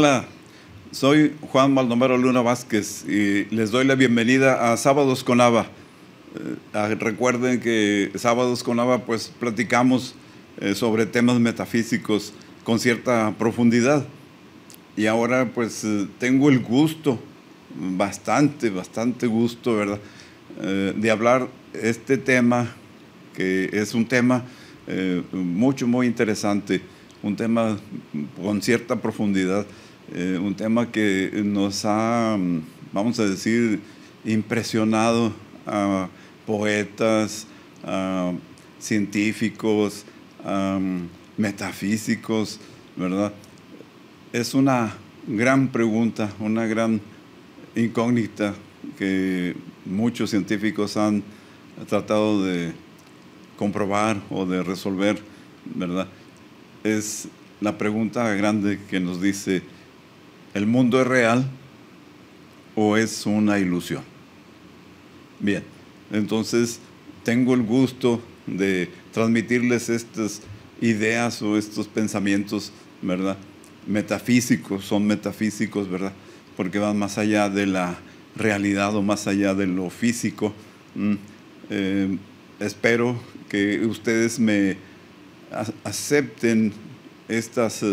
Hola, soy Juan Baldomero Luna Vázquez y les doy la bienvenida a Sábados con Ava. Recuerden que Sábados con Ava pues platicamos sobre temas metafísicos con cierta profundidad. Y ahora pues tengo el gusto, bastante gusto, ¿verdad? De hablar este tema, que es un tema muy interesante, un tema con cierta profundidad, un tema que nos ha, vamos a decir, impresionado a poetas, a científicos, a metafísicos, ¿verdad? Es una gran pregunta, una gran incógnita que muchos científicos han tratado de comprobar o de resolver, ¿verdad? Es la pregunta grande que nos dice, ¿el mundo es real o es una ilusión? Bien, entonces tengo el gusto de transmitirles estas ideas o estos pensamientos, ¿verdad? Metafísicos, son metafísicos, ¿verdad? Porque van más allá de la realidad o más allá de lo físico. Espero que ustedes me acepten estas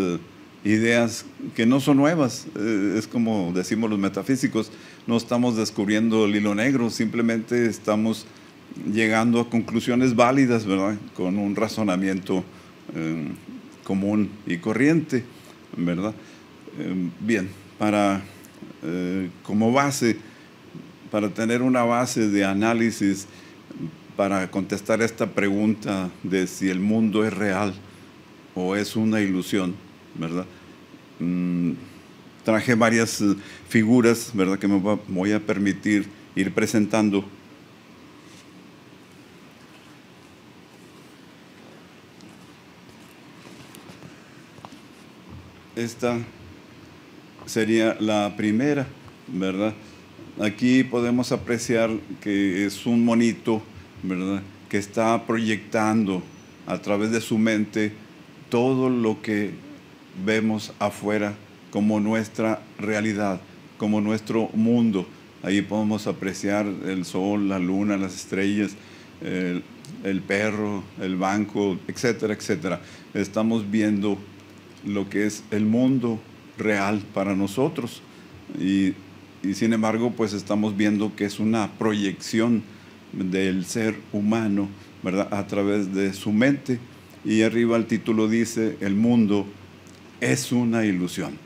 ideas que no son nuevas. Es como decimos los metafísicos, no estamos descubriendo el hilo negro, simplemente estamos llegando a conclusiones válidas, ¿verdad? Con un razonamiento común y corriente, ¿verdad? Bien, como base, para tener una base de análisis, para contestar esta pregunta de si el mundo es real o es una ilusión, ¿verdad? Traje varias figuras, ¿verdad?, que me voy a permitir ir presentando. Esta sería la primera, ¿verdad? Aquí podemos apreciar que es un monito, ¿verdad?, que está proyectando a través de su mente todo lo que vemos afuera como nuestra realidad, como nuestro mundo. Ahí podemos apreciar el sol, la luna, las estrellas, el perro, el banco, etcétera, etcétera. Estamos viendo lo que es el mundo real para nosotros y sin embargo pues estamos viendo que es una proyección del ser humano, ¿verdad?, a través de su mente. Y arriba el título dice, el mundo es una ilusión.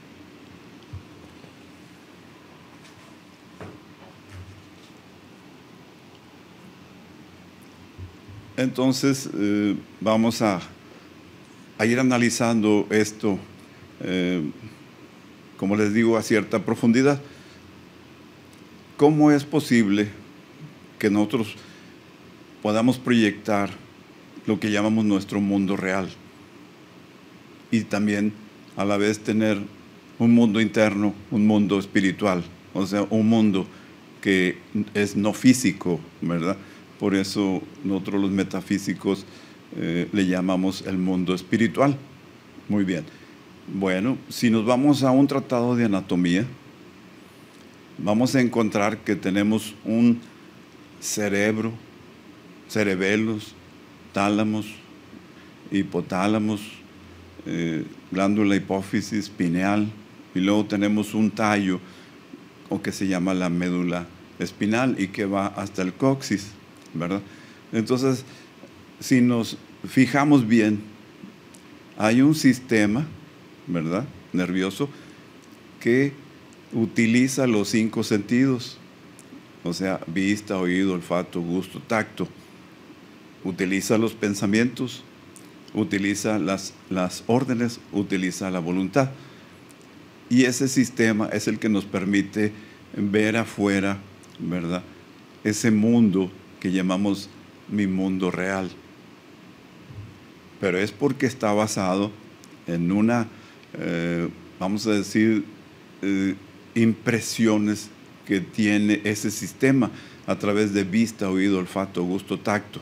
Entonces vamos a ir analizando esto, como les digo, a cierta profundidad. ¿Cómo es posible que nosotros podamos proyectar lo que llamamos nuestro mundo real y también a la vez tener un mundo interno, un mundo espiritual, o sea, un mundo que es no físico, ¿verdad? Por eso nosotros los metafísicos le llamamos el mundo espiritual. Muy bien. Bueno, si nos vamos a un tratado de anatomía, vamos a encontrar que tenemos un cerebro, cerebelos, tálamos, hipotálamos, glándula hipófisis, pineal, y luego tenemos un tallo, o que se llama la médula espinal, y que va hasta el coxis, ¿verdad? Entonces, si nos fijamos bien, hay un sistema, ¿verdad?, nervioso, que utiliza los 5 sentidos, o sea, vista, oído, olfato, gusto, tacto. Utiliza los pensamientos, utiliza las órdenes, utiliza la voluntad. Y ese sistema es el que nos permite ver afuera, ¿verdad?, ese mundo que llamamos mi mundo real. Pero es porque está basado en una, vamos a decir, impresiones que tiene ese sistema a través de vista, oído, olfato, gusto, tacto.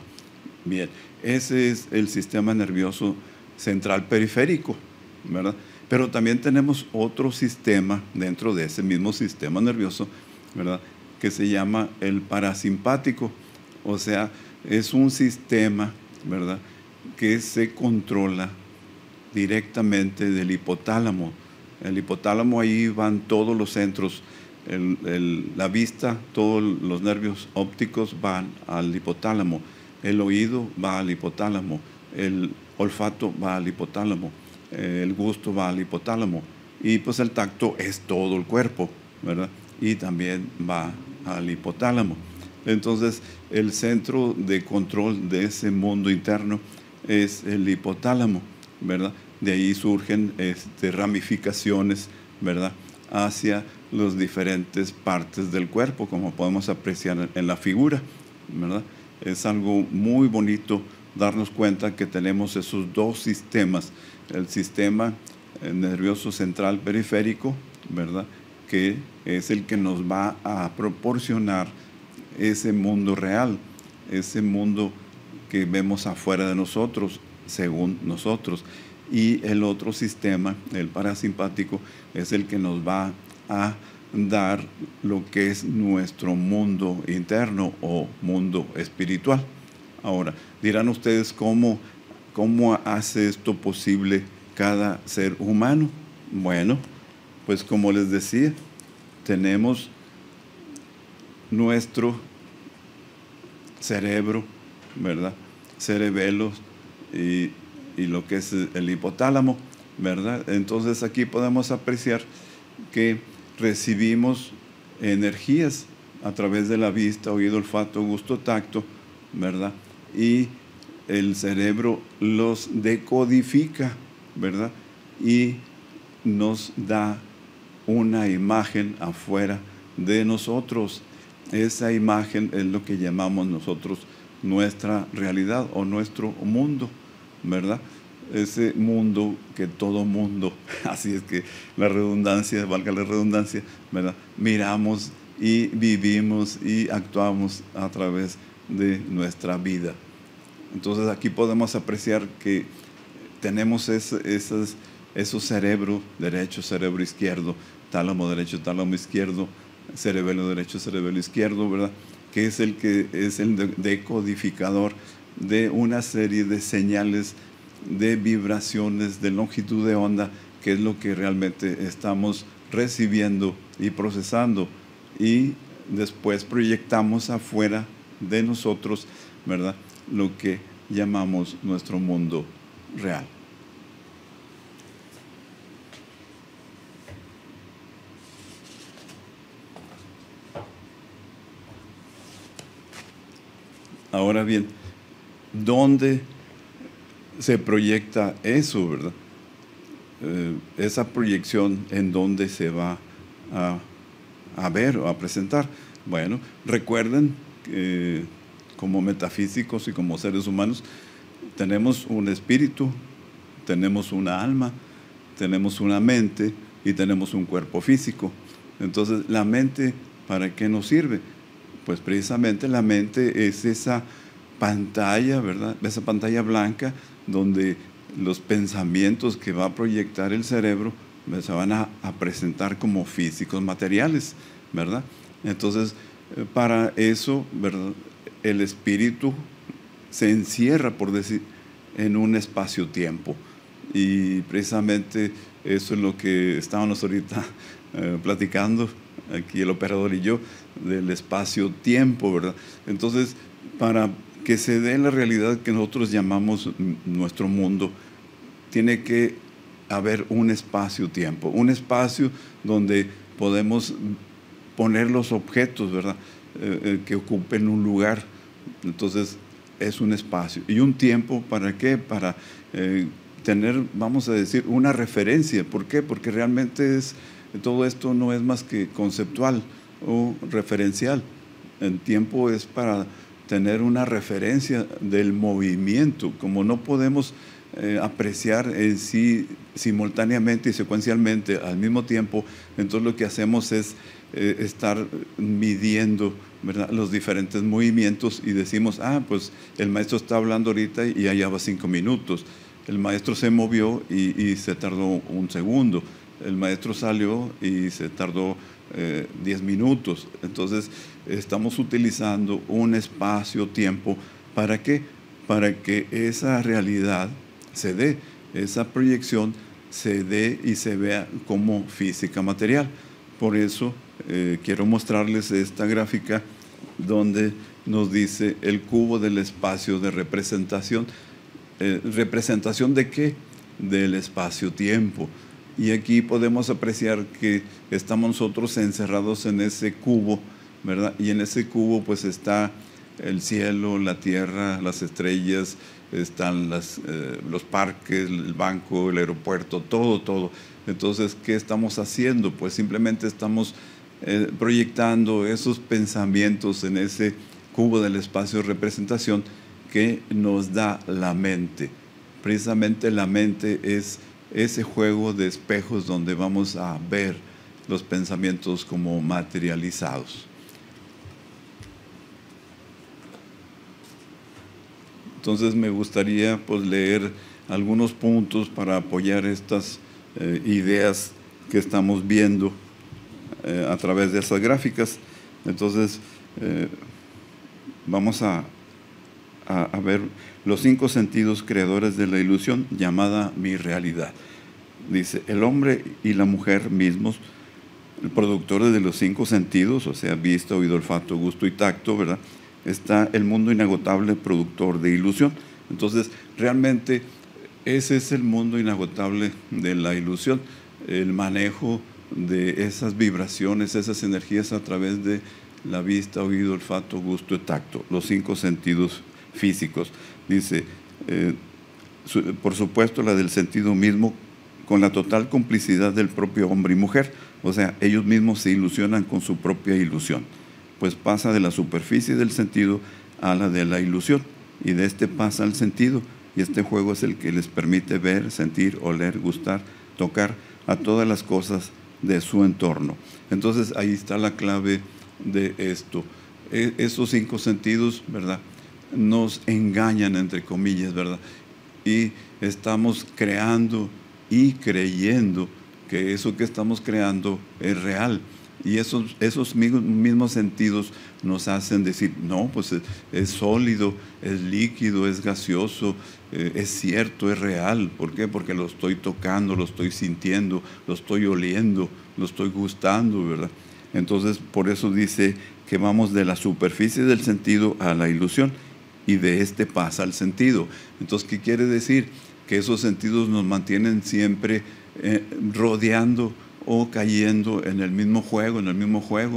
Bien, ese es el sistema nervioso central periférico, ¿verdad? Pero también tenemos otro sistema dentro de ese mismo sistema nervioso, ¿verdad?, que se llama el parasimpático. O sea, es un sistema, ¿verdad?, que se controla directamente del hipotálamo. El hipotálamo, ahí van todos los centros. La vista, todos los nervios ópticos van al hipotálamo. El oído va al hipotálamo. El olfato va al hipotálamo. El gusto va al hipotálamo. Y pues el tacto es todo el cuerpo, ¿verdad? Y también va al hipotálamo. Entonces, el centro de control de ese mundo interno es el hipotálamo, ¿verdad? De ahí surgen ramificaciones, ¿verdad?, hacia las diferentes partes del cuerpo, como podemos apreciar en la figura, ¿verdad? Es algo muy bonito darnos cuenta que tenemos esos dos sistemas, el sistema nervioso central periférico, ¿verdad?, que es el que nos va a proporcionar ese mundo real, ese mundo que vemos afuera de nosotros, según nosotros. Y el otro sistema, el parasimpático, es el que nos va a dar lo que es nuestro mundo interno o mundo espiritual. Ahora, dirán ustedes cómo hace esto posible cada ser humano. Bueno, pues como les decía, tenemos nuestro cerebro, ¿verdad?, cerebelos y lo que es el hipotálamo, ¿verdad? Entonces aquí podemos apreciar que recibimos energías a través de la vista, oído, olfato, gusto, tacto, ¿verdad? Y el cerebro los decodifica, ¿verdad? Y nos da una imagen afuera de nosotros. Esa imagen es lo que llamamos nosotros nuestra realidad o nuestro mundo, ¿verdad? Ese mundo que todo mundo, así es que la redundancia, valga la redundancia, ¿verdad?, miramos y vivimos y actuamos a través de nuestra vida. Entonces aquí podemos apreciar que tenemos esos cerebros, derecho, cerebro izquierdo, tálamo derecho, tálamo izquierdo, cerebelo derecho, cerebelo izquierdo, ¿verdad?, que es el decodificador de una serie de señales, de vibraciones, de longitud de onda, que es lo que realmente estamos recibiendo y procesando, y después proyectamos afuera de nosotros, ¿verdad?, lo que llamamos nuestro mundo real. Ahora bien, ¿dónde se proyecta eso, verdad? Esa proyección, ¿en dónde se va a ver o a presentar? Bueno, recuerden que como metafísicos y como seres humanos tenemos un espíritu, tenemos una alma, tenemos una mente y tenemos un cuerpo físico. Entonces, ¿la mente para qué nos sirve? Pues precisamente la mente es esa pantalla, ¿verdad?, esa pantalla blanca donde los pensamientos que va a proyectar el cerebro se van a presentar como físicos materiales, ¿verdad? Entonces, para eso, ¿verdad?, el espíritu se encierra, por decir, en un espacio-tiempo. Y precisamente eso es lo que estábamos ahorita platicando, aquí el operador y yo, del espacio-tiempo, ¿verdad? Entonces, para que se dé la realidad que nosotros llamamos nuestro mundo, tiene que haber un espacio-tiempo, un espacio donde podemos poner los objetos, ¿verdad?, que ocupen un lugar. Entonces, es un espacio. ¿Y un tiempo para qué? Para tener, vamos a decir, una referencia. ¿Por qué? Porque realmente todo esto no es más que conceptual o referencial. El tiempo es para tener una referencia del movimiento. Como no podemos apreciar en sí simultáneamente y secuencialmente al mismo tiempo, entonces lo que hacemos es estar midiendo, ¿verdad?, los diferentes movimientos y decimos, pues el maestro está hablando ahorita y allá va 5 minutos. el maestro se movió y se tardó un segundo. El maestro salió y se tardó 10 minutos. Entonces, estamos utilizando un espacio-tiempo. ¿Para qué? Para que esa realidad se dé, esa proyección se dé y se vea como física material. Por eso quiero mostrarles esta gráfica donde nos dice el cubo del espacio de representación. ¿Representación de qué? Del espacio-tiempo. Y aquí podemos apreciar que estamos nosotros encerrados en ese cubo, ¿verdad? Y en ese cubo pues está el cielo, la tierra, las estrellas, están los parques, el banco, el aeropuerto, todo. Entonces, ¿qué estamos haciendo? Pues simplemente estamos proyectando esos pensamientos en ese cubo del espacio de representación que nos da la mente. Precisamente la mente es ese juego de espejos donde vamos a ver los pensamientos como materializados. Entonces me gustaría pues leer algunos puntos para apoyar estas ideas que estamos viendo a través de esas gráficas. Entonces vamos a ver los 5 sentidos creadores de la ilusión llamada mi realidad. Dice, el hombre y la mujer mismos, productores de los 5 sentidos, o sea, vista, oído, olfato, gusto y tacto, ¿verdad? Está el mundo inagotable productor de ilusión. Entonces, realmente ese es el mundo inagotable de la ilusión, el manejo de esas vibraciones, esas energías a través de la vista, oído, olfato, gusto y tacto, los 5 sentidos físicos. Dice, por supuesto, la del sentido mismo, con la total complicidad del propio hombre y mujer, o sea, ellos mismos se ilusionan con su propia ilusión, pues pasa de la superficie del sentido a la de la ilusión, y de este pasa al sentido, y este juego es el que les permite ver, sentir, oler, gustar, tocar a todas las cosas de su entorno. Entonces, ahí está la clave de esto. Esos 5 sentidos, ¿verdad?, nos engañan, entre comillas, ¿verdad? Y estamos creando y creyendo que eso que estamos creando es real. Y esos mismos sentidos nos hacen decir, no, pues es sólido, es líquido, es gaseoso, es cierto, es real. ¿Por qué? Porque lo estoy tocando, lo estoy sintiendo, lo estoy oliendo, lo estoy gustando, ¿verdad? Entonces, por eso dice que vamos de la superficie del sentido a la ilusión, y de este pasa al sentido. Entonces, ¿qué quiere decir? Que esos sentidos nos mantienen siempre rodeando o cayendo en el mismo juego,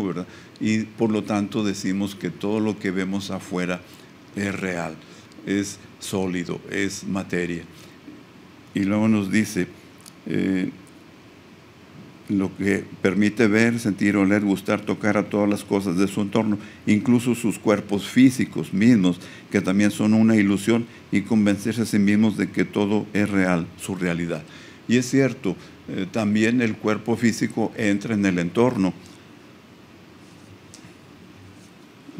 ¿verdad? Y por lo tanto decimos que todo lo que vemos afuera es real, es sólido, es materia. Y luego nos dice, lo que permite ver, sentir, oler, gustar, tocar a todas las cosas de su entorno, incluso sus cuerpos físicos mismos, que también son una ilusión, y convencerse a sí mismos de que todo es real, su realidad. Y es cierto, también el cuerpo físico entra en el entorno,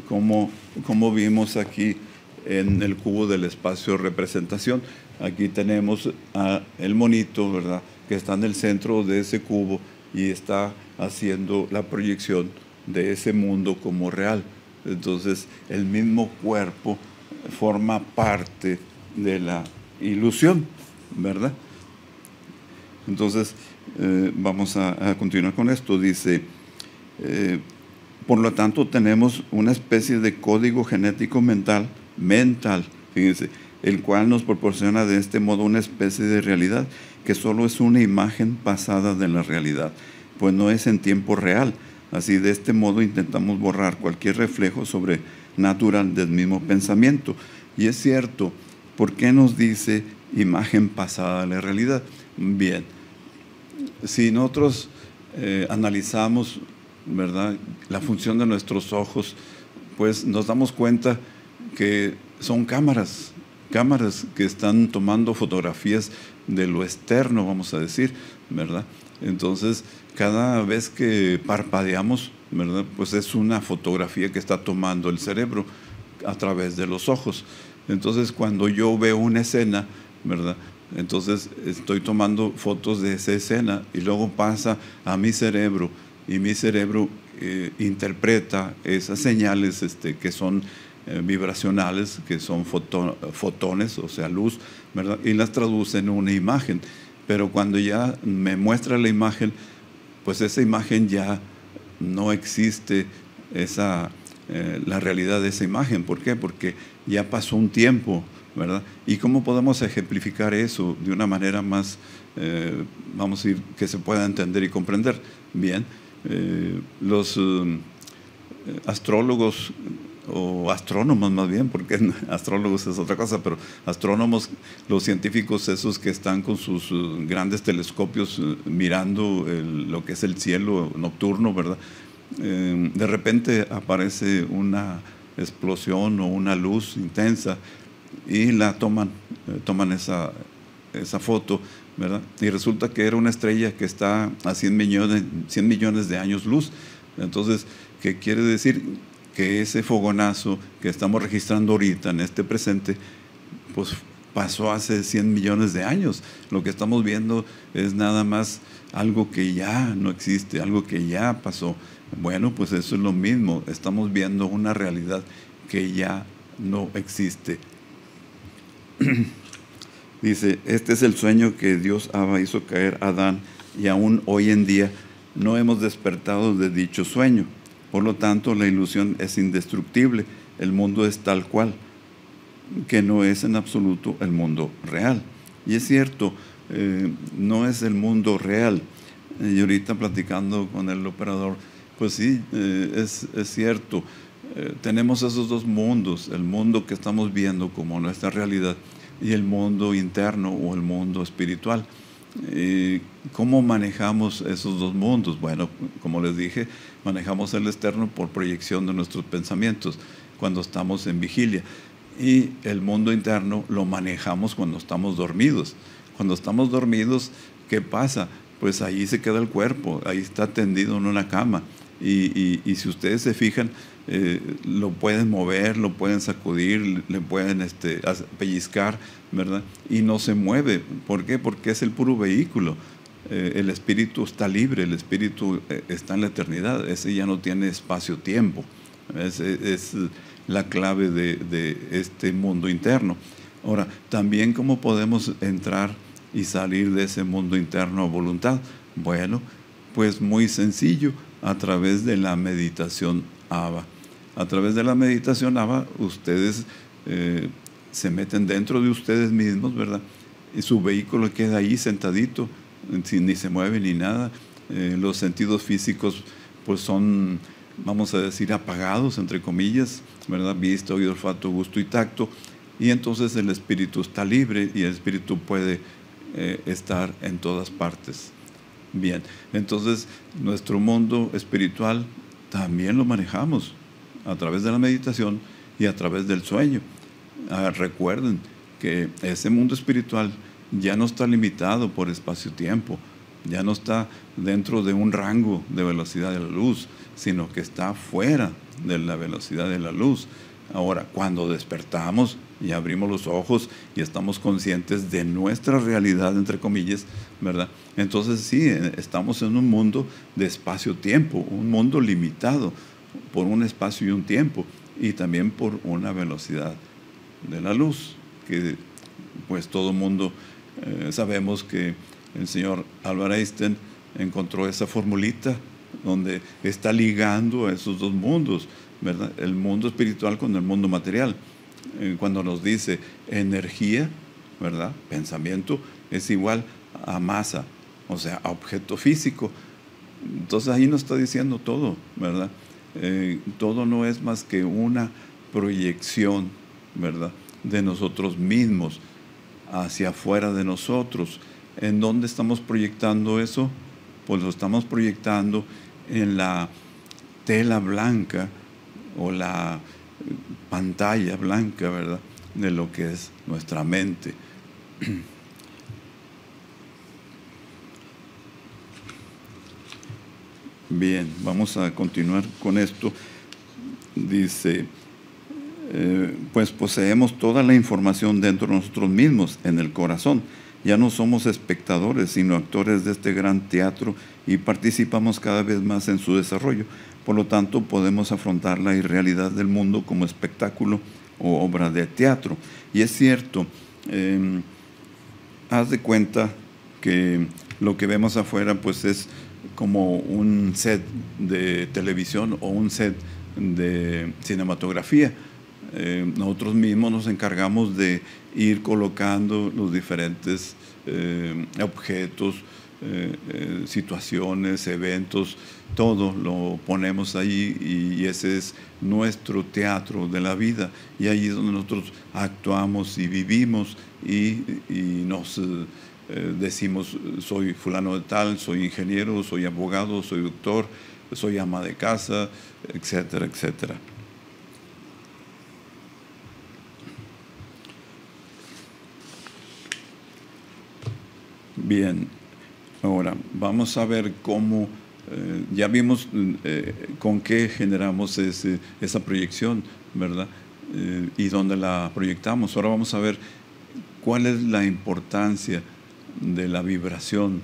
como vimos aquí en el cubo del espacio de representación. Aquí tenemos el monito, ¿verdad?, que está en el centro de ese cubo y está haciendo la proyección de ese mundo como real. Entonces, el mismo cuerpo forma parte de la ilusión, ¿verdad? Entonces, vamos a continuar con esto. Dice, por lo tanto, tenemos una especie de código genético mental, fíjense, el cual nos proporciona de este modo una especie de realidad que solo es una imagen pasada de la realidad, pues no es en tiempo real. Así, de este modo intentamos borrar cualquier reflejo sobrenatural del mismo pensamiento. Y es cierto, ¿por qué nos dice imagen pasada de la realidad? Bien, si nosotros analizamos, ¿verdad?, la función de nuestros ojos, pues nos damos cuenta que son cámaras que están tomando fotografías de lo externo, vamos a decir, ¿verdad? Entonces, cada vez que parpadeamos, ¿verdad?, pues es una fotografía que está tomando el cerebro a través de los ojos. Entonces, cuando yo veo una escena, ¿verdad?, Entonces estoy tomando fotos de esa escena y luego pasa a mi cerebro y mi cerebro interpreta esas señales que son vibracionales, que son fotones, o sea, luz, ¿verdad? Y las traduce en una imagen. Pero cuando ya me muestra la imagen, pues esa imagen ya no existe, la realidad de esa imagen. ¿Por qué? Porque ya pasó un tiempo, ¿verdad? ¿Y cómo podemos ejemplificar eso de una manera más, vamos a decir, que se pueda entender y comprender? Bien, los astrólogos, o astrónomos más bien, porque astrólogos es otra cosa, pero astrónomos, los científicos esos que están con sus grandes telescopios mirando lo que es el cielo nocturno, ¿verdad? De repente aparece una explosión o una luz intensa y la toman esa foto, ¿verdad? Y resulta que era una estrella que está a 100 millones de años luz. Entonces, ¿qué quiere decir? Que ese fogonazo que estamos registrando ahorita en este presente, pues pasó hace 100 millones de años. Lo que estamos viendo es nada más algo que ya no existe, algo que ya pasó. Bueno, pues eso es lo mismo. Estamos viendo una realidad que ya no existe. Dice, este es el sueño que Dios hizo caer a Adán, y aún hoy en día no hemos despertado de dicho sueño. Por lo tanto, la ilusión es indestructible. El mundo es tal cual, que no es en absoluto el mundo real. Y es cierto, no es el mundo real. Y ahorita platicando con el operador, pues sí, es cierto. Tenemos esos dos mundos, el mundo que estamos viendo como nuestra realidad y el mundo interno o el mundo espiritual. ¿Cómo manejamos esos dos mundos? Bueno, como les dije, manejamos el externo por proyección de nuestros pensamientos cuando estamos en vigilia, y el mundo interno lo manejamos cuando estamos dormidos. Cuando estamos dormidos, ¿qué pasa? Pues ahí se queda el cuerpo, ahí está tendido en una cama, y si ustedes se fijan, lo pueden mover, lo pueden sacudir, le pueden pellizcar, ¿verdad? Y no se mueve. ¿Por qué? Porque es el puro vehículo. El espíritu está libre, el espíritu está en la eternidad, ese ya no tiene espacio-tiempo. Es la clave de este mundo interno. Ahora, también, ¿cómo podemos entrar y salir de ese mundo interno a voluntad? Bueno, pues muy sencillo, a través de la meditación ABA. A través de la meditación ABA, ustedes se meten dentro de ustedes mismos, ¿verdad? Y su vehículo queda ahí sentadito, ni se mueve ni nada. Los sentidos físicos pues son, vamos a decir, apagados, entre comillas, ¿verdad? Vista, oído, olfato, gusto y tacto. Y entonces el espíritu está libre y el espíritu puede estar en todas partes. Bien, entonces nuestro mundo espiritual también lo manejamos a través de la meditación y a través del sueño. Recuerden que ese mundo espiritual ya no está limitado por espacio-tiempo, ya no está dentro de un rango de velocidad de la luz, sino que está fuera de la velocidad de la luz. Ahora, cuando despertamos y abrimos los ojos y estamos conscientes de nuestra realidad, entre comillas, ¿verdad? Entonces sí, estamos en un mundo de espacio-tiempo, un mundo limitado por un espacio y un tiempo, y también por una velocidad de la luz, que pues todo mundo sabemos que el señor Albert Einstein encontró esa formulita donde está ligando a esos dos mundos, ¿verdad? El mundo espiritual con el mundo material. Cuando nos dice energía, ¿verdad? Pensamiento es igual a masa, o sea, a objeto físico. Entonces ahí nos está diciendo todo, ¿verdad? Todo no es más que una proyección, ¿verdad?, de nosotros mismos hacia afuera de nosotros. ¿En dónde estamos proyectando eso? Pues lo estamos proyectando en la tela blanca o la pantalla blanca, ¿verdad?, de lo que es nuestra mente. Bien, vamos a continuar con esto. Dice, pues poseemos toda la información dentro de nosotros mismos, en el corazón. Ya no somos espectadores, sino actores de este gran teatro y participamos cada vez más en su desarrollo. Por lo tanto, podemos afrontar la irrealidad del mundo como espectáculo o obra de teatro. Y es cierto, haz de cuenta que lo que vemos afuera pues es como un set de televisión o un set de cinematografía. Nosotros mismos nos encargamos de ir colocando los diferentes objetos, situaciones, eventos, todo lo ponemos ahí y ese es nuestro teatro de la vida. Y ahí es donde nosotros actuamos y vivimos y nos decimos, soy fulano de tal, soy ingeniero, soy abogado, soy doctor, soy ama de casa, etcétera, etcétera. Bien, ahora vamos a ver cómo, ya vimos con qué generamos esa proyección, ¿verdad? Y dónde la proyectamos. Ahora vamos a ver cuál es la importancia de la vibración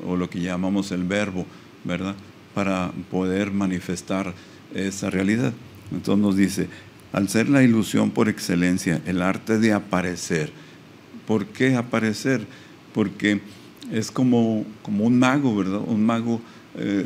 o lo que llamamos el verbo, ¿verdad? Para poder manifestar esa realidad. Entonces nos dice, al ser la ilusión por excelencia, el arte de aparecer. ¿Por qué aparecer? Porque es como un mago, ¿verdad? Un mago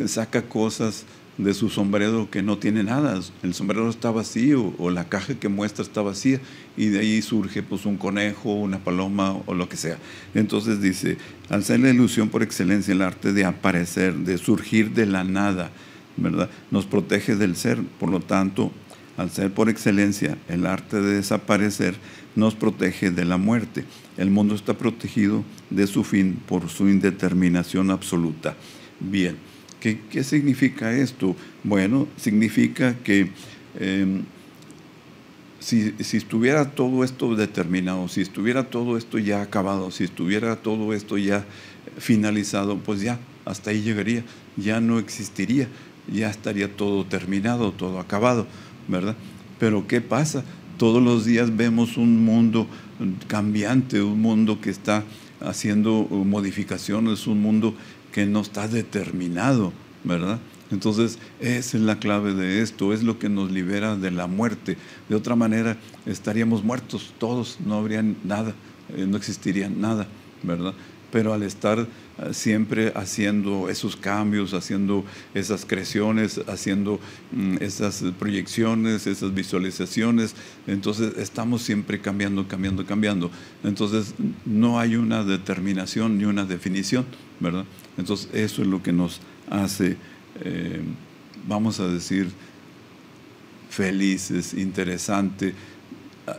saca cosas de su sombrero que no tiene nada. El sombrero está vacío o la caja que muestra está vacía y de ahí surge pues un conejo, una paloma o lo que sea. Entonces dice, al ser la ilusión por excelencia, el arte de aparecer, de surgir de la nada, ¿verdad? Nos protege del ser. Por lo tanto, al ser por excelencia el arte de desaparecer, nos protege de la muerte. El mundo está protegido de su fin por su indeterminación absoluta. Bien, ¿qué significa esto? Bueno, significa que si estuviera todo esto determinado, si estuviera todo esto ya acabado, si estuviera todo esto ya finalizado, pues ya, hasta ahí llegaría, ya no existiría, ya estaría todo terminado, todo acabado, ¿verdad? Pero ¿qué pasa? Todos los días vemos un mundo cambiante, un mundo que está haciendo modificaciones, un mundo que no está determinado, ¿verdad? Entonces, esa es la clave de esto, es lo que nos libera de la muerte. De otra manera, estaríamos muertos todos, no habría nada, no existiría nada, ¿verdad? Pero al estar siempre haciendo esos cambios, haciendo esas creaciones, haciendo esas proyecciones, esas visualizaciones, entonces estamos siempre cambiando, cambiando, cambiando. Entonces no hay una determinación ni una definición, ¿verdad? Entonces eso es lo que nos hace, vamos a decir, felices, interesante,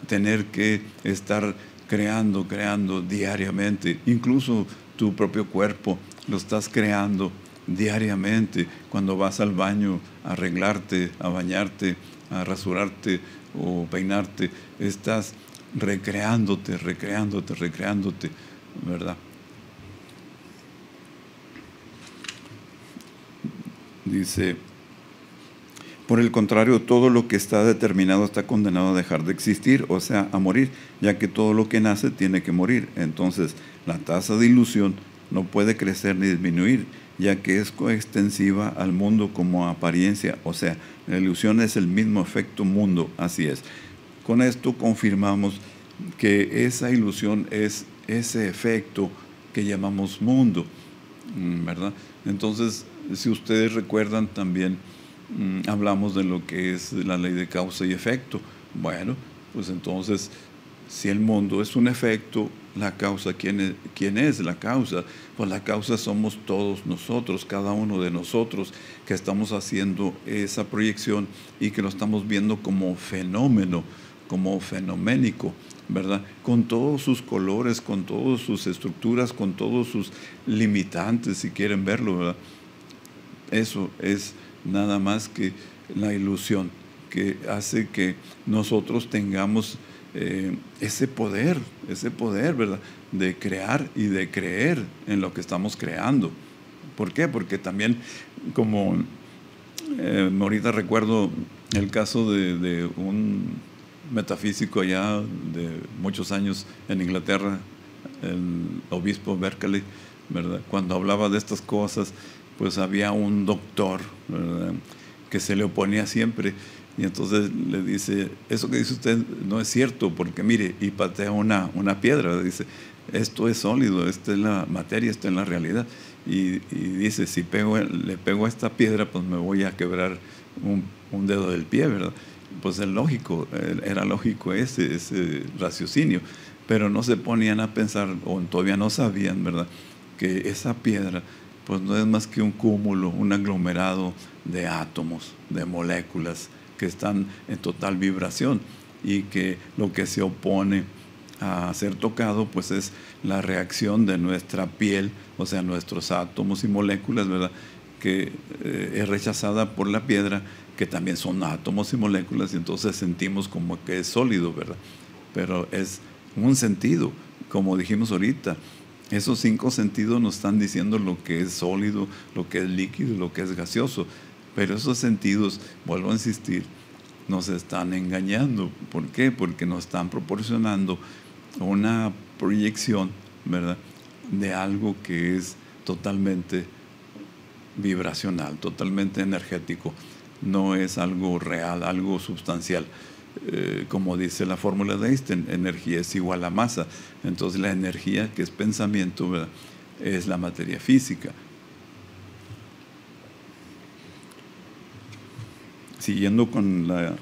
tener que estar creando diariamente, incluso tu propio cuerpo lo estás creando diariamente. Cuando vas al baño a arreglarte, a bañarte, a rasurarte o peinarte, estás recreándote, ¿verdad? Dice, por el contrario, todo lo que está determinado está condenado a dejar de existir, o sea, a morir, ya que todo lo que nace tiene que morir. Entonces, la tasa de ilusión no puede crecer ni disminuir, ya que es coextensiva al mundo como apariencia, o sea, la ilusión es el mismo efecto mundo, así es. Con esto confirmamos que esa ilusión es ese efecto que llamamos mundo, ¿verdad? Entonces, si ustedes recuerdan también, hablamos de lo que es la ley de causa y efecto. Bueno, pues entonces, si el mundo es un efecto, la causa, ¿quién es la causa? Pues la causa somos todos nosotros, cada uno de nosotros, que estamos haciendo esa proyección y que lo estamos viendo como fenómeno, como fenoménico, ¿verdad? Con todos sus colores, con todas sus estructuras, con todos sus limitantes, si quieren verlo, ¿verdad? Eso es nada más que la ilusión que hace que nosotros tengamos ese poder, ¿verdad? De crear y de creer en lo que estamos creando. ¿Por qué? Porque también, como ahorita recuerdo el caso de un metafísico allá de muchos años en Inglaterra, el obispo Berkeley, ¿verdad? Cuando hablaba de estas cosas, pues había un doctor, ¿verdad?, que se le oponía siempre. Y entonces le dice, eso que dice usted no es cierto, porque mire, y patea una piedra, dice, esto es sólido, esta es la materia, esta es la realidad. Y dice, si le pego a esta piedra, pues me voy a quebrar un dedo del pie, ¿verdad? Pues es lógico, era lógico ese raciocinio, pero no se ponían a pensar, o todavía no sabían, ¿verdad?, que esa piedra pues no es más que un cúmulo, un aglomerado de átomos, de moléculas que están en total vibración, y que lo que se opone a ser tocado pues es la reacción de nuestra piel, o sea, nuestros átomos y moléculas, ¿verdad?, que es rechazada por la piedra, que también son átomos y moléculas, y entonces sentimos como que es sólido, ¿verdad? Pero es un sentido, como dijimos ahorita. Esos 5 sentidos nos están diciendo lo que es sólido, lo que es líquido, lo que es gaseoso. Pero esos sentidos, vuelvo a insistir, nos están engañando. ¿Por qué? Porque nos están proporcionando una proyección, ¿verdad?, de algo que es totalmente vibracional, totalmente energético. No es algo real, algo sustancial. Como dice la fórmula de Einstein, energía es igual a masa. Entonces la energía, que es pensamiento, ¿verdad?, es la materia física. Siguiendo con la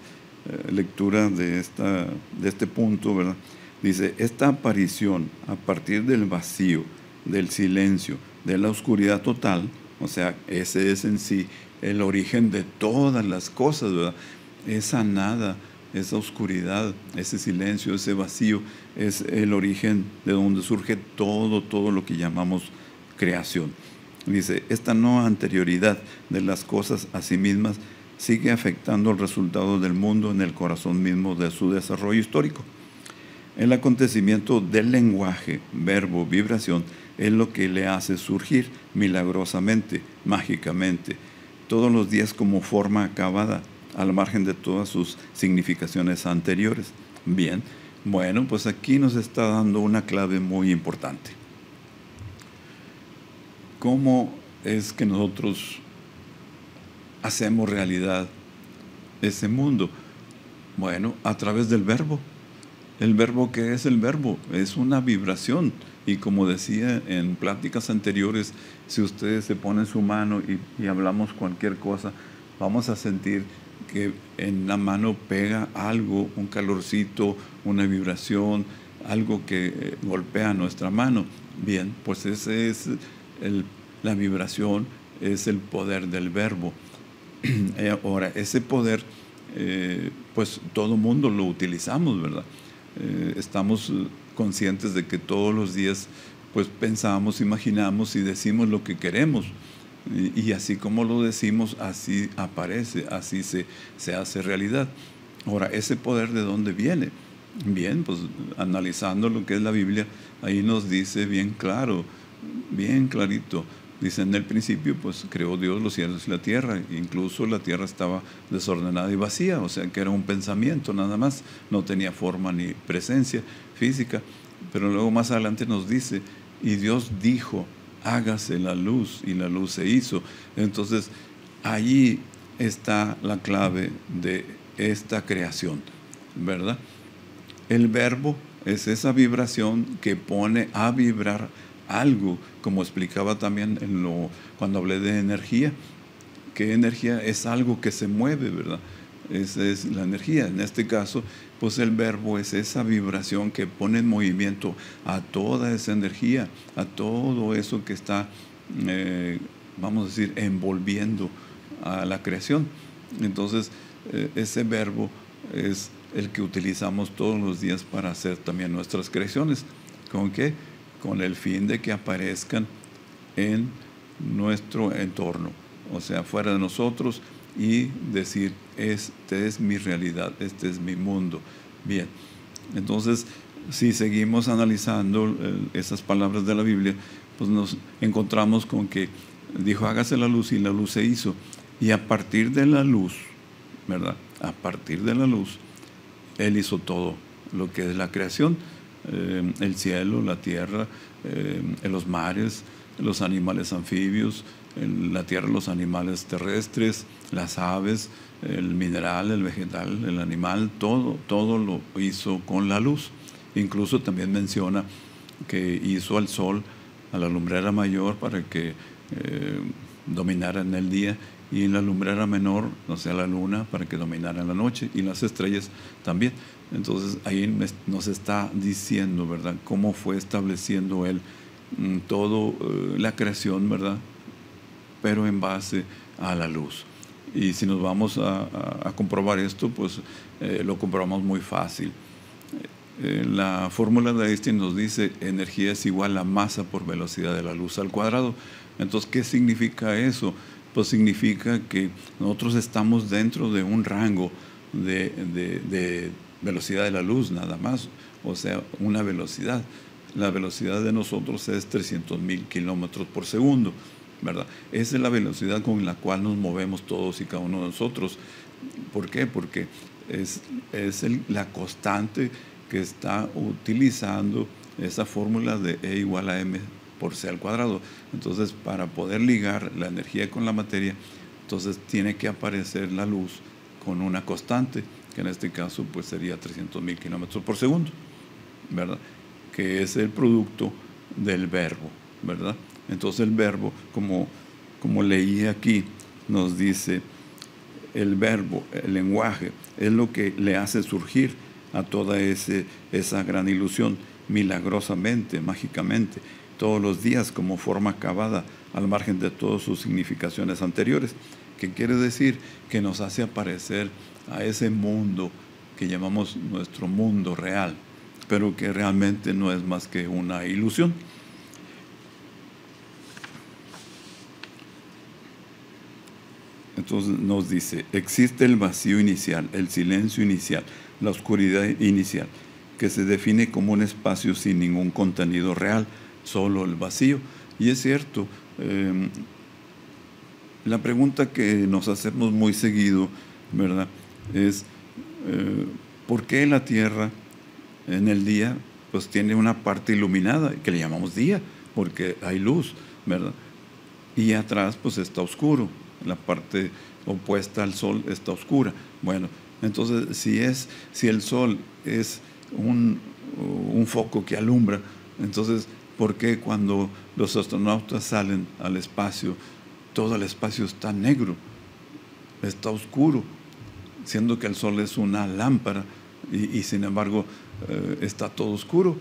lectura de este punto, ¿verdad?, dice, esta aparición a partir del vacío, del silencio, de la oscuridad total, o sea, ese es en sí el origen de todas las cosas, ¿verdad? Esa nada, esa oscuridad, ese silencio, ese vacío, es el origen de donde surge todo lo que llamamos creación. Dice, esta no anterioridad de las cosas a sí mismas sigue afectando el resultado del mundo en el corazón mismo de su desarrollo histórico. El acontecimiento del lenguaje, verbo, vibración, es lo que le hace surgir milagrosamente, mágicamente, todos los días como forma acabada, al margen de todas sus significaciones anteriores. Bien, bueno, pues aquí nos está dando una clave muy importante. ¿Cómo es que nosotros hacemos realidad ese mundo? Bueno, a través del verbo. ¿El verbo qué es el verbo? Es una vibración. Y como decía en pláticas anteriores, si ustedes se ponen su mano y hablamos cualquier cosa, vamos a sentir que en la mano pega algo, un calorcito, una vibración, algo que golpea nuestra mano. Bien, pues ese es la vibración, es el poder del verbo. Ahora, ese poder, pues todo mundo lo utilizamos, ¿verdad? Estamos conscientes de que todos los días pues pensamos, imaginamos y decimos lo que queremos, y así como lo decimos, así aparece, así se hace realidad. Ahora, ¿ese poder de dónde viene? Bien, pues analizando lo que es la Biblia, ahí nos dice bien claro, bien clarito. Dice, en el principio pues creó Dios los cielos y la tierra, incluso la tierra estaba desordenada y vacía, o sea que era un pensamiento nada más, no tenía forma ni presencia física. Pero luego más adelante nos dice, y Dios dijo, hágase la luz, y la luz se hizo. Entonces allí está la clave de esta creación, ¿verdad? El verbo es esa vibración que pone a vibrar algo, como explicaba también cuando hablé de energía, que energía es algo que se mueve, ¿verdad? Esa es la energía. En este caso, pues el verbo es esa vibración que pone en movimiento a toda esa energía, a todo eso que está, vamos a decir, envolviendo a la creación. Entonces, ese verbo es el que utilizamos todos los días para hacer también nuestras creaciones. ¿Con qué? Con el fin de que aparezcan en nuestro entorno, o sea, fuera de nosotros, y decir, esta es mi realidad, este es mi mundo. Bien, entonces, si seguimos analizando esas palabras de la Biblia, pues nos encontramos con que dijo, hágase la luz, y la luz se hizo. Y a partir de la luz, ¿verdad? A partir de la luz, Él hizo todo lo que es la creación. el cielo, la tierra, los mares, los animales anfibios, la tierra, los animales terrestres, las aves, el mineral, el vegetal, el animal, todo lo hizo con la luz. Incluso también menciona que hizo al sol, a la lumbrera mayor, para que dominara en el día, y en la lumbrera menor, o sea, la luna, para que dominara en la noche, y las estrellas también. Entonces ahí nos está diciendo, ¿verdad?, cómo fue estableciendo él todo la creación, ¿verdad?, pero en base a la luz. Y si nos vamos a comprobar esto, pues lo comprobamos muy fácil. La fórmula de Einstein nos dice: energía es igual a masa por velocidad de la luz al cuadrado. Entonces, ¿qué significa eso? Pues significa que nosotros estamos dentro de un rango de velocidad de la luz, nada más. O sea, una velocidad. La velocidad de nosotros es 300,000 kilómetros por segundo, ¿verdad? Esa es la velocidad con la cual nos movemos todos y cada uno de nosotros. ¿Por qué? Porque es la constante que está utilizando esa fórmula de E igual a M por C al cuadrado. Entonces, para poder ligar la energía con la materia, entonces tiene que aparecer la luz con una constante, que en este caso pues sería 300,000 kilómetros por segundo, ¿verdad?, que es el producto del verbo, ¿verdad? Entonces el verbo, como leí aquí, nos dice: el verbo, el lenguaje, es lo que le hace surgir a toda esa gran ilusión, milagrosamente, mágicamente, todos los días, como forma acabada, al margen de todas sus significaciones anteriores. ¿Qué quiere decir? Que nos hace aparecer a ese mundo que llamamos nuestro mundo real, pero que realmente no es más que una ilusión. Entonces nos dice: existe el vacío inicial, el silencio inicial, la oscuridad inicial, que se define como un espacio sin ningún contenido real, solo el vacío. Y es cierto, la pregunta que nos hacemos muy seguido, ¿verdad?, es ¿por qué la Tierra en el día pues tiene una parte iluminada, que le llamamos día, porque hay luz, ¿verdad?, y atrás pues está oscuro, la parte opuesta al sol está oscura? Bueno, entonces si el sol es un foco que alumbra, entonces ¿por qué cuando los astronautas salen al espacio, todo el espacio está negro, está oscuro, siendo que el sol es una lámpara y sin embargo está todo oscuro?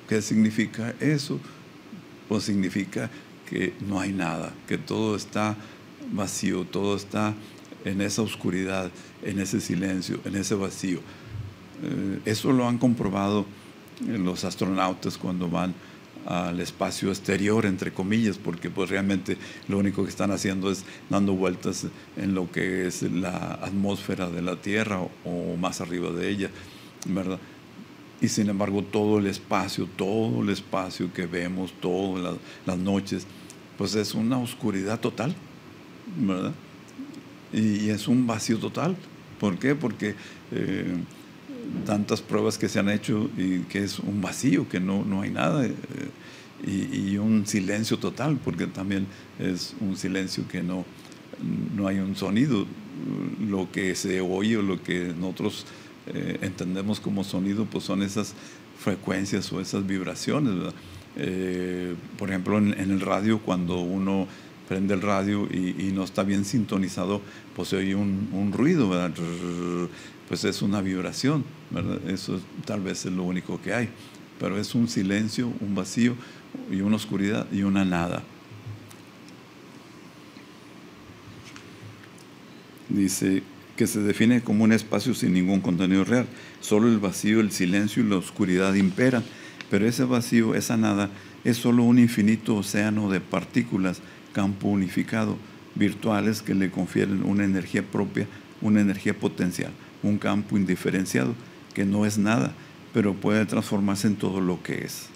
¿Qué significa eso? Pues significa que no hay nada, que todo está vacío, todo está en esa oscuridad, en ese silencio, en ese vacío. Eso lo han comprobado los astronautas cuando van al espacio exterior, entre comillas, porque pues realmente lo único que están haciendo es dando vueltas en lo que es la atmósfera de la Tierra o más arriba de ella, ¿verdad? Y sin embargo todo el espacio que vemos todas las noches, pues es una oscuridad total, ¿verdad? Y es un vacío total. ¿Por qué? Porque tantas pruebas que se han hecho y que es un vacío, que no hay nada, y un silencio total, porque también es un silencio que no hay un sonido. Lo que se oye o lo que nosotros entendemos como sonido, pues son esas frecuencias o esas vibraciones, ¿verdad? Por ejemplo, en el radio, cuando uno prende el radio y no está bien sintonizado, pues se oye un ruido, ¿verdad? Pues es una vibración, ¿verdad? Eso tal vez es lo único que hay, pero es un silencio, un vacío y una oscuridad y una nada. Dice que se define como un espacio sin ningún contenido real. Solo el vacío, el silencio y la oscuridad imperan. Pero ese vacío, esa nada, es solo un infinito océano de partículas, campo unificado, virtuales, que le confieren una energía propia, una energía potencial, un campo indiferenciado, que no es nada, pero puede transformarse en todo lo que es.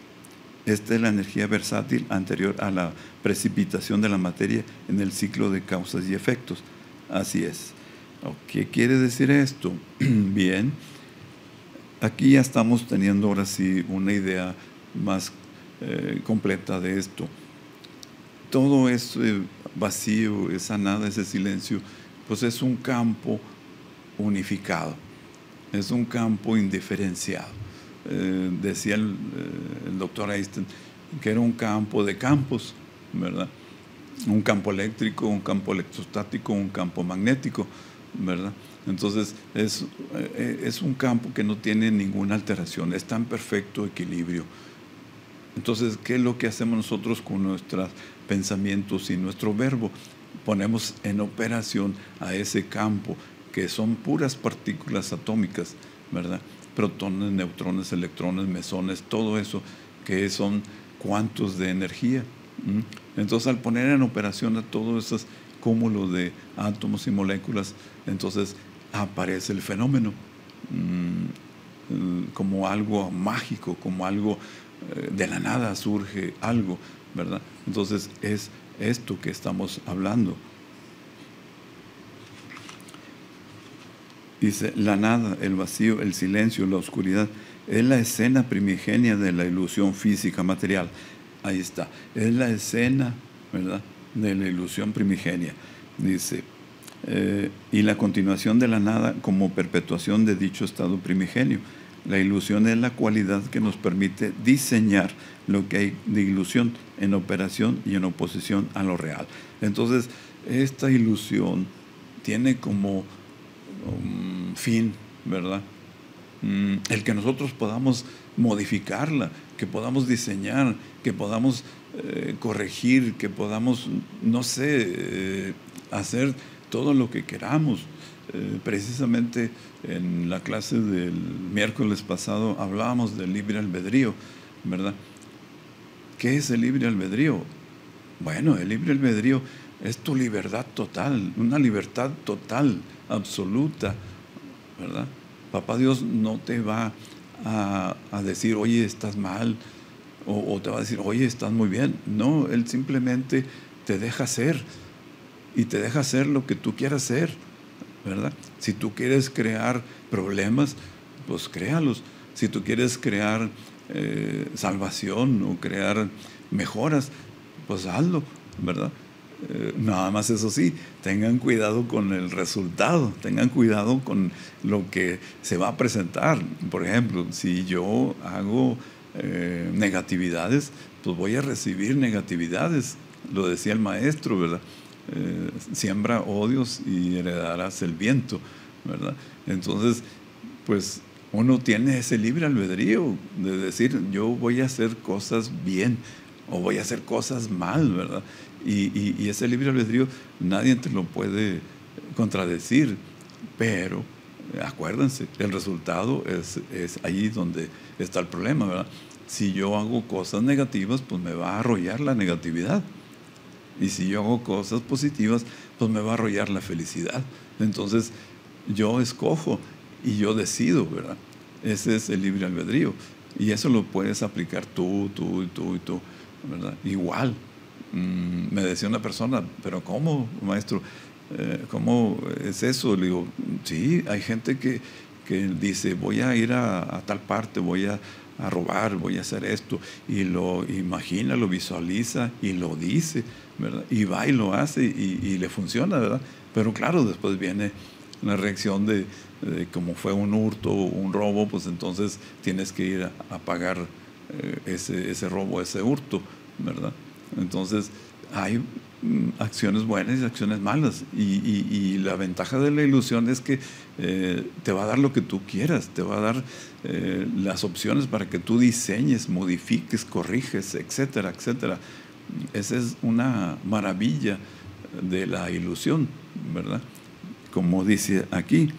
Esta es la energía versátil anterior a la precipitación de la materia en el ciclo de causas y efectos. Así es. ¿Qué quiere decir esto? Bien, aquí ya estamos teniendo ahora sí una idea más completa de esto. Todo ese vacío, esa nada, ese silencio, pues es un campo unificado, es un campo indiferenciado. Decía el doctor Einstein que era un campo de campos, ¿verdad? Un campo eléctrico, un campo electrostático, un campo magnético, ¿verdad? Entonces es un campo que no tiene ninguna alteración, está en perfecto equilibrio. Entonces, ¿qué es lo que hacemos nosotros con nuestros pensamientos y nuestro verbo? Ponemos en operación a ese campo, que son puras partículas atómicas, ¿verdad? Protones, neutrones, electrones, mesones, todo eso que son cuantos de energía. Entonces, al poner en operación a todos esos cúmulos de átomos y moléculas, entonces aparece el fenómeno como algo mágico, como algo de la nada surge algo, ¿verdad? Entonces es esto que estamos hablando. Dice, la nada, el vacío, el silencio, la oscuridad, es la escena primigenia de la ilusión física material. Ahí está, es la escena, ¿verdad?, de la ilusión primigenia. Dice, y la continuación de la nada como perpetuación de dicho estado primigenio. La ilusión es la cualidad que nos permite diseñar lo que hay de ilusión en operación y en oposición a lo real. Entonces, esta ilusión tiene como fin, ¿verdad?, el que nosotros podamos modificarla, que podamos diseñar, que podamos corregir, que podamos, no sé, hacer todo lo que queramos. Precisamente en la clase del miércoles pasado hablábamos del libre albedrío, ¿verdad? ¿Qué es el libre albedrío? Bueno, el libre albedrío es tu libertad total, una libertad total, absoluta, ¿verdad? Papá Dios no te va a decir, oye, estás mal, o te va a decir, oye, estás muy bien. No, Él simplemente te deja ser, y te deja hacer lo que tú quieras hacer, ¿verdad? Si tú quieres crear problemas, pues créalos. Si tú quieres crear salvación o crear mejoras, pues hazlo, ¿verdad? Nada más, eso sí, tengan cuidado con el resultado, tengan cuidado con lo que se va a presentar. Por ejemplo, si yo hago negatividades, pues voy a recibir negatividades. Lo decía el maestro, ¿verdad? Siembra odios y heredarás el viento, ¿verdad? Entonces, pues uno tiene ese libre albedrío de decir, yo voy a hacer cosas bien o voy a hacer cosas mal, ¿verdad? Y ese libre albedrío nadie te lo puede contradecir, pero acuérdense, el resultado es ahí donde está el problema, ¿verdad? Si yo hago cosas negativas, pues me va a arrollar la negatividad. Y si yo hago cosas positivas, pues me va a arrollar la felicidad. Entonces, yo escojo y yo decido, ¿verdad? Ese es el libre albedrío. Y eso lo puedes aplicar tú, ¿verdad? Igual. Me decía una persona, ¿pero cómo, maestro? ¿Cómo es eso? Le digo, sí, hay gente que dice, voy a ir a tal parte, voy a robar, voy a hacer esto, y lo imagina, lo visualiza y lo dice, ¿verdad? Y va y lo hace y le funciona, ¿verdad? Pero claro, después viene la reacción de como fue un hurto o un robo, pues entonces tienes que ir a pagar ese robo, ese hurto, ¿verdad? Entonces hay acciones buenas y acciones malas, y la ventaja de la ilusión es que te va a dar lo que tú quieras, te va a dar las opciones para que tú diseñes, modifiques, corriges, etcétera, etcétera. Esa es una maravilla de la ilusión, ¿verdad? Como dice aquí,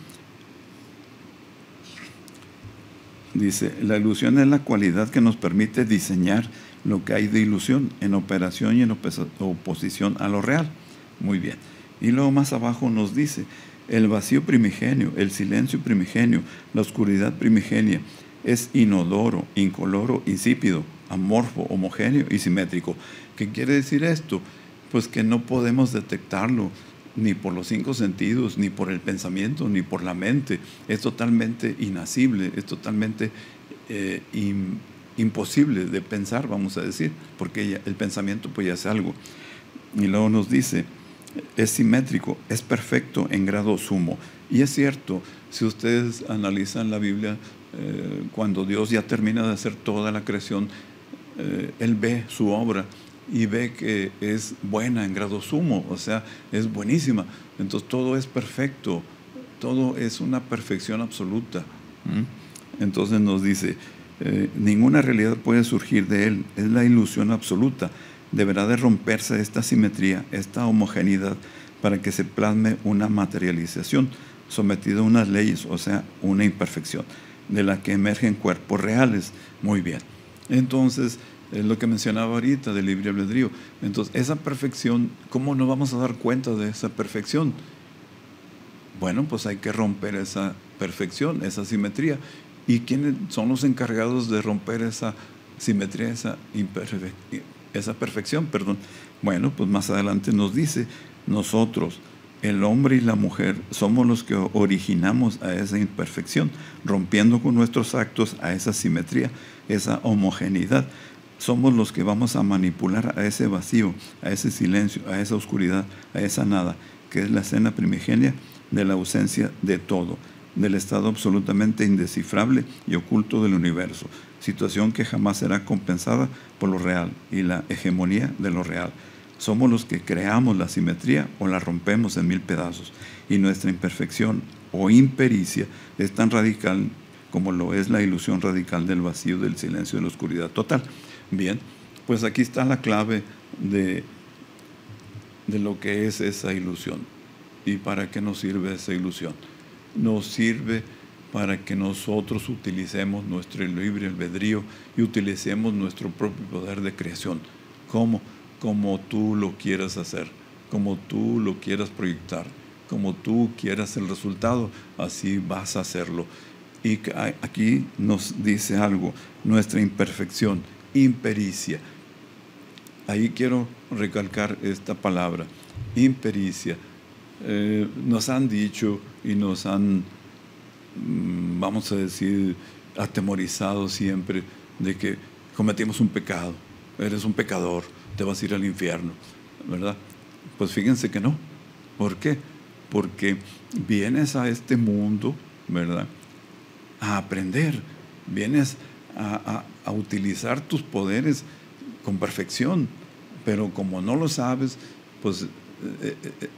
dice, la ilusión es la cualidad que nos permite diseñar lo que hay de ilusión en operación y en oposición a lo real. Muy bien. Y luego más abajo nos dice, el vacío primigenio, el silencio primigenio, la oscuridad primigenia, es inodoro, incoloro, insípido, amorfo, homogéneo y simétrico. ¿Qué quiere decir esto? Pues que no podemos detectarlo ni por los 5 sentidos, ni por el pensamiento, ni por la mente. Es totalmente inacible, es totalmente imposible de pensar, vamos a decir, porque el pensamiento pues ya es algo. Y luego nos dice, es simétrico, es perfecto en grado sumo. Y es cierto, si ustedes analizan la Biblia, cuando Dios ya termina de hacer toda la creación, Él ve su obra y ve que es buena en grado sumo, o sea, es buenísima. Entonces todo es perfecto, todo es una perfección absoluta. Entonces nos dice, ninguna realidad puede surgir de Él, es la ilusión absoluta. Deberá de romperse esta simetría, esta homogeneidad, para que se plasme una materialización sometida a unas leyes, o sea, una imperfección, de la que emergen cuerpos reales. Muy bien. Entonces, es lo que mencionaba ahorita del libre albedrío. Entonces, esa perfección, ¿cómo nos vamos a dar cuenta de esa perfección? Bueno, pues hay que romper esa perfección, esa simetría. ¿Y quiénes son los encargados de romper esa simetría, esa perfección? Bueno, pues más adelante nos dice, nosotros, el hombre y la mujer, somos los que originamos a esa imperfección, rompiendo con nuestros actos a esa simetría, esa homogeneidad. Somos los que vamos a manipular a ese vacío, a ese silencio, a esa oscuridad, a esa nada, que es la escena primigenia de la ausencia de todo, del estado absolutamente indescifrable y oculto del universo, situación que jamás será compensada por lo real y la hegemonía de lo real. Somos los que creamos la simetría o la rompemos en 1000 pedazos, y nuestra imperfección o impericia es tan radical como lo es la ilusión radical del vacío, del silencio, de la oscuridad total. Bien, pues aquí está la clave de lo que es esa ilusión. ¿Y para qué nos sirve esa ilusión? Nos sirve para que nosotros utilicemos nuestro libre albedrío y utilicemos nuestro propio poder de creación. ¿Cómo? Como tú lo quieras hacer, como tú lo quieras proyectar, como tú quieras el resultado, así vas a hacerlo. Y aquí nos dice algo, nuestra imperfección, impericia. Ahí quiero recalcar esta palabra, impericia. Nos han dicho y nos han, vamos a decir, atemorizado siempre de que cometimos un pecado, eres un pecador, te vas a ir al infierno, ¿verdad? Pues fíjense que no. ¿Por qué? Porque vienes a este mundo, ¿verdad?, a aprender, vienes a utilizar tus poderes con perfección, pero como no lo sabes, pues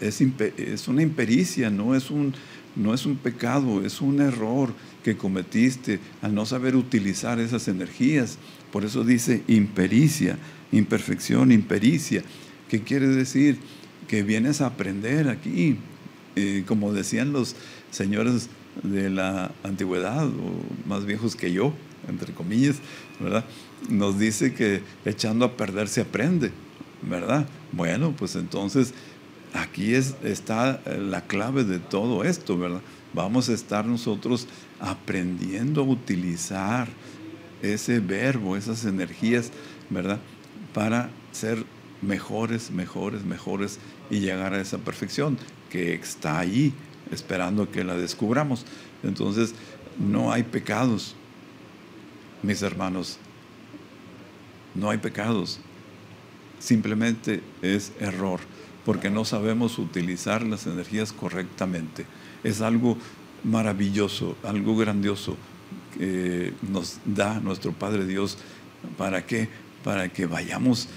es una impericia, no es un pecado, es un error que cometiste al no saber utilizar esas energías. Por eso dice impericia, imperfección, impericia. ¿Qué quiere decir? Que vienes a aprender aquí, como decían los señores de la antigüedad, o más viejos que yo, entre comillas, ¿verdad? Nos dice que echando a perder se aprende, ¿verdad? Bueno, pues entonces aquí está la clave de todo esto, ¿verdad? Vamos a estar nosotros aprendiendo a utilizar ese verbo, esas energías, ¿verdad?, para ser mejores, mejores, mejores y llegar a esa perfección que está ahí, esperando que la descubramos. Entonces, no hay pecados, mis hermanos, no hay pecados, simplemente es error, porque no sabemos utilizar las energías correctamente. Es algo maravilloso, algo grandioso que nos da nuestro Padre Dios. ¿Para qué? Para que vayamos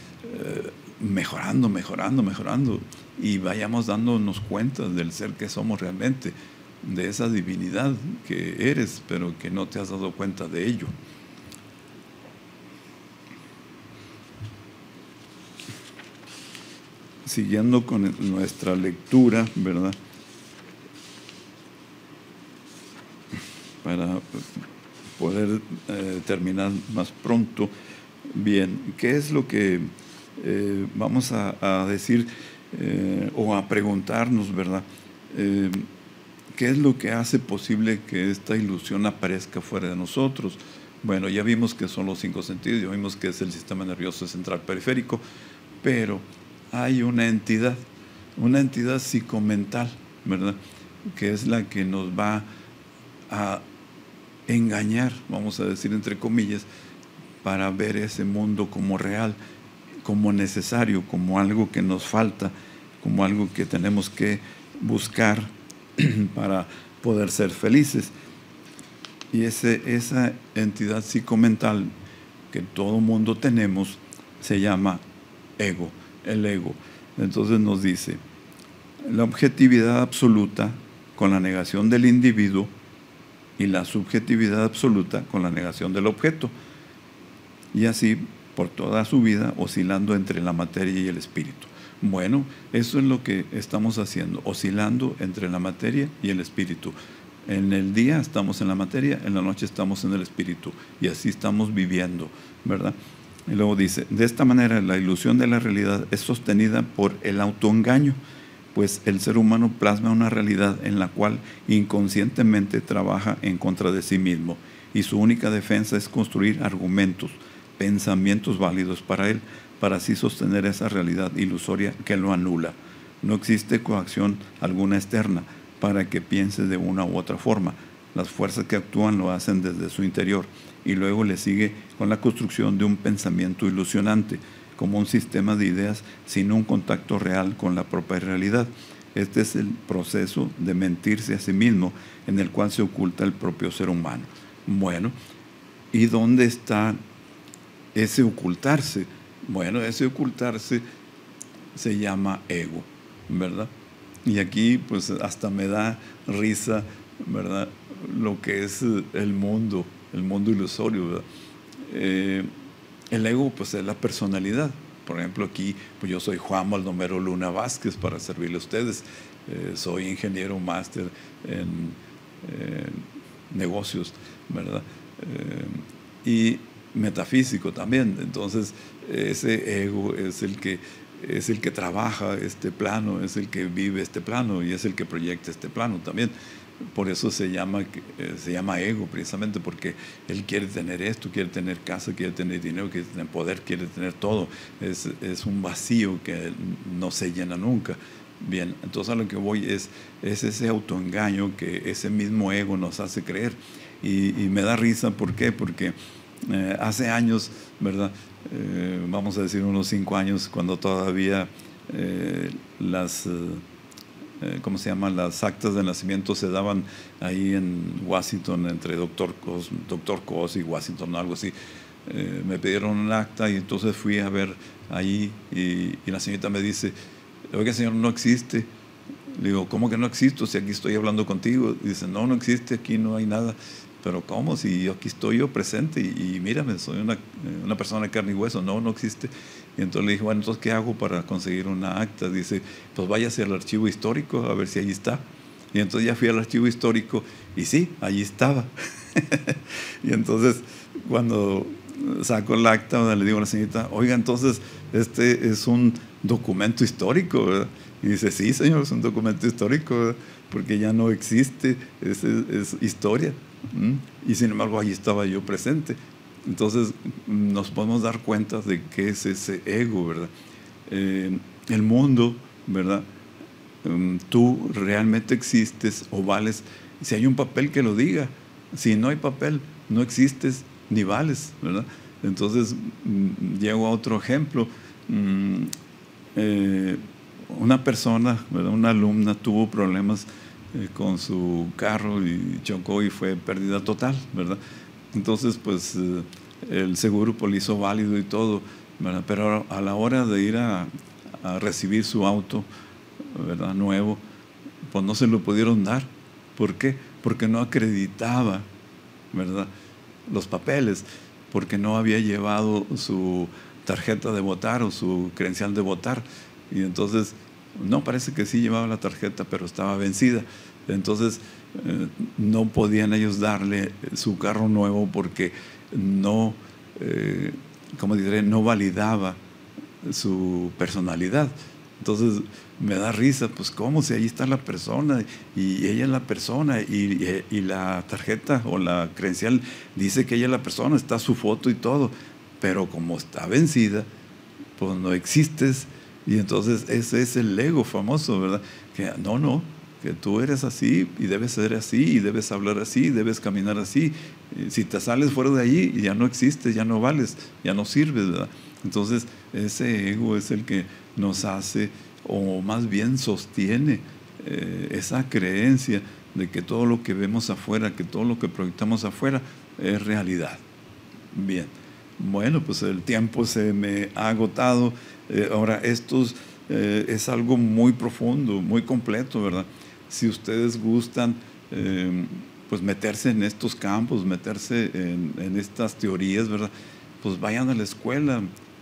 mejorando, mejorando, mejorando, y vayamos dándonos cuenta del ser que somos realmente, de esa divinidad que eres, pero que no te has dado cuenta de ello. Siguiendo con nuestra lectura, ¿verdad?, para poder terminar más pronto. Bien, ¿qué es lo que vamos a decir o a preguntarnos, ¿verdad? ¿Qué es lo que hace posible que esta ilusión aparezca fuera de nosotros? Bueno, ya vimos que son los 5 sentidos, ya vimos que es el sistema nervioso central periférico, pero hay una entidad una entidad psicomental, ¿verdad? Que es la que nos va a engañar, vamos a decir entre comillas, para ver ese mundo como real, como necesario, como algo que nos falta, como algo que tenemos que buscar para poder ser felices. Y esa entidad psicomental que todo mundo tenemos se llama ego, el ego. Entonces nos dice, la objetividad absoluta con la negación del individuo y la subjetividad absoluta con la negación del objeto. Y así por toda su vida oscilando entre la materia y el espíritu. Bueno, eso es lo que estamos haciendo, oscilando entre la materia y el espíritu. En el día estamos en la materia, en la noche estamos en el espíritu, y así estamos viviendo, ¿verdad? Y luego dice, de esta manera la ilusión de la realidad es sostenida por el autoengaño, pues el ser humano plasma una realidad en la cual inconscientemente trabaja en contra de sí mismo, y su única defensa es construir argumentos, pensamientos válidos para él, para así sostener esa realidad ilusoria que lo anula. No existe coacción alguna externa para que piense de una u otra forma. Las fuerzas que actúan lo hacen desde su interior, y luego le sigue con la construcción de un pensamiento ilusionante, como un sistema de ideas sin un contacto real con la propia realidad. Este es el proceso de mentirse a sí mismo, en el cual se oculta el propio ser humano. Bueno, ¿y dónde está ese ocultarse? Bueno, ese ocultarse se llama ego, ¿verdad? Y aquí pues hasta me da risa, ¿verdad?, lo que es el mundo ilusorio, ¿verdad? El ego pues es la personalidad. Por ejemplo, aquí pues yo soy Juan Baldomero Luna Vázquez para servirle a ustedes. Soy ingeniero máster en negocios, ¿verdad? Y metafísico también. Entonces ese ego es el que trabaja este plano, es el que vive este plano y es el que proyecta este plano también. Por eso se llama ego, precisamente porque él quiere tener esto, quiere tener casa, quiere tener dinero, quiere tener poder, quiere tener todo. Es un vacío que no se llena nunca. Bien, entonces a lo que voy es ese autoengaño que ese mismo ego nos hace creer. Y me da risa, ¿por qué? Porque hace años, ¿verdad? Vamos a decir unos 5 años, cuando todavía ¿cómo se llama? Las actas de nacimiento se daban ahí en Washington, entre Dr. Cos y Washington, algo así. Me pidieron un acta y entonces fui a ver ahí y la señorita me dice, oiga señor, no existe. Le digo, ¿cómo que no existo? Si aquí estoy hablando contigo. Y dice, no existe, aquí no hay nada. Pero ¿cómo? Si aquí estoy yo presente y mírame, soy una persona de carne y hueso. No existe. Y entonces le dije, bueno, entonces ¿qué hago para conseguir una acta? Dice, pues váyase al archivo histórico a ver si ahí está. Y entonces ya fui al archivo histórico y sí, allí estaba. Y entonces cuando saco el acta, le digo a la señorita, oiga, entonces este es un documento histórico, ¿verdad? Y dice, sí señor, es un documento histórico, ¿verdad?, porque ya no existe, es historia. Y sin embargo allí estaba yo presente. Entonces nos podemos dar cuenta de qué es ese ego, ¿verdad? El mundo, ¿verdad? Tú realmente existes o vales si hay un papel que lo diga. Si no hay papel, no existes ni vales, ¿verdad? Entonces llego a otro ejemplo. Una persona, ¿verdad?, una alumna tuvo problemas con su carro y chocó y fue pérdida total, ¿verdad? Entonces pues el seguro pues, lo hizo válido y todo, ¿verdad? Pero a la hora de ir a recibir su auto, ¿verdad?, nuevo, pues no se lo pudieron dar. ¿Por qué? Porque no acreditaba, ¿verdad?, los papeles, porque no había llevado su tarjeta de votar o su credencial de votar. Y entonces no, parece que sí llevaba la tarjeta, pero estaba vencida. Entonces no podían ellos darle su carro nuevo porque no, como diré, no validaba su personalidad. Entonces me da risa, pues cómo, si ahí está la persona y ella es la persona y la tarjeta o la credencial dice que ella es la persona, está su foto y todo, pero como está vencida, pues no existes. Y entonces ese es el ego famoso, ¿verdad? Que no, que tú eres así y debes ser así y debes hablar así y debes caminar así. Si te sales fuera de allí, ya no existes, ya no vales, ya no sirves, ¿verdad? Entonces ese ego es el que nos hace, o más bien sostiene, esa creencia de que todo lo que vemos afuera, que todo lo que proyectamos afuera es realidad. Bien, bueno, pues el tiempo se me ha agotado. Ahora, esto es algo muy profundo, muy completo, ¿verdad? Si ustedes gustan, pues meterse en estos campos, meterse en estas teorías, ¿verdad? Pues vayan a la escuela.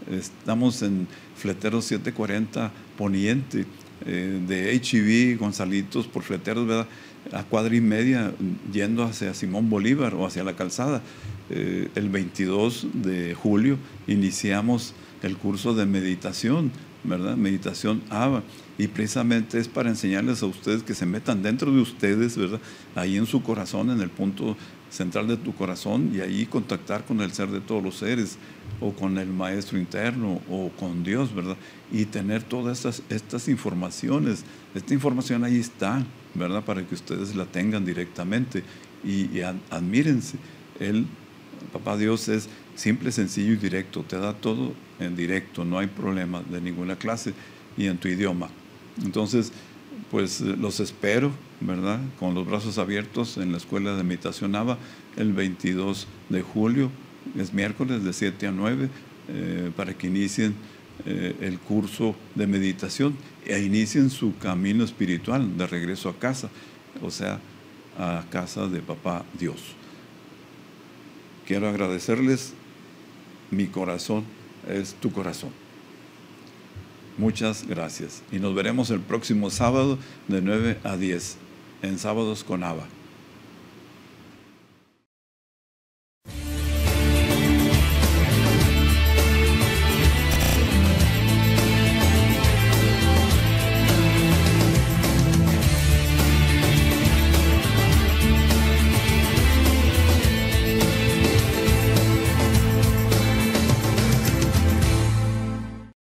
Estamos en Fleteros 740 Poniente, de H-E-B, Gonzalitos por Fleteros, ¿verdad? A cuadra y media, yendo hacia Simón Bolívar o hacia la calzada. El 22 de julio iniciamos el curso de meditación, ¿verdad? Meditación ABA. Y precisamente es para enseñarles a ustedes que se metan dentro de ustedes, ¿verdad? Ahí en su corazón, en el punto central de tu corazón, y ahí contactar con el ser de todos los seres, o con el maestro interno, o con Dios, ¿verdad? Y tener todas estas informaciones. Esta información ahí está, ¿verdad? Para que ustedes la tengan directamente y admírense. Papá Dios es simple, sencillo y directo. Te da todo en directo, no hay problema de ninguna clase y en tu idioma. Entonces, pues los espero, ¿verdad? Con los brazos abiertos en la Escuela de Meditación ABA el 22 de julio, es miércoles de 7 a 9, para que inicien el curso de meditación e inicien su camino espiritual de regreso a casa, o sea, a casa de Papá Dios. Quiero agradecerles. Mi corazón es tu corazón. Muchas gracias. Y nos veremos el próximo sábado de 9 a 10 en Sábados con ABA.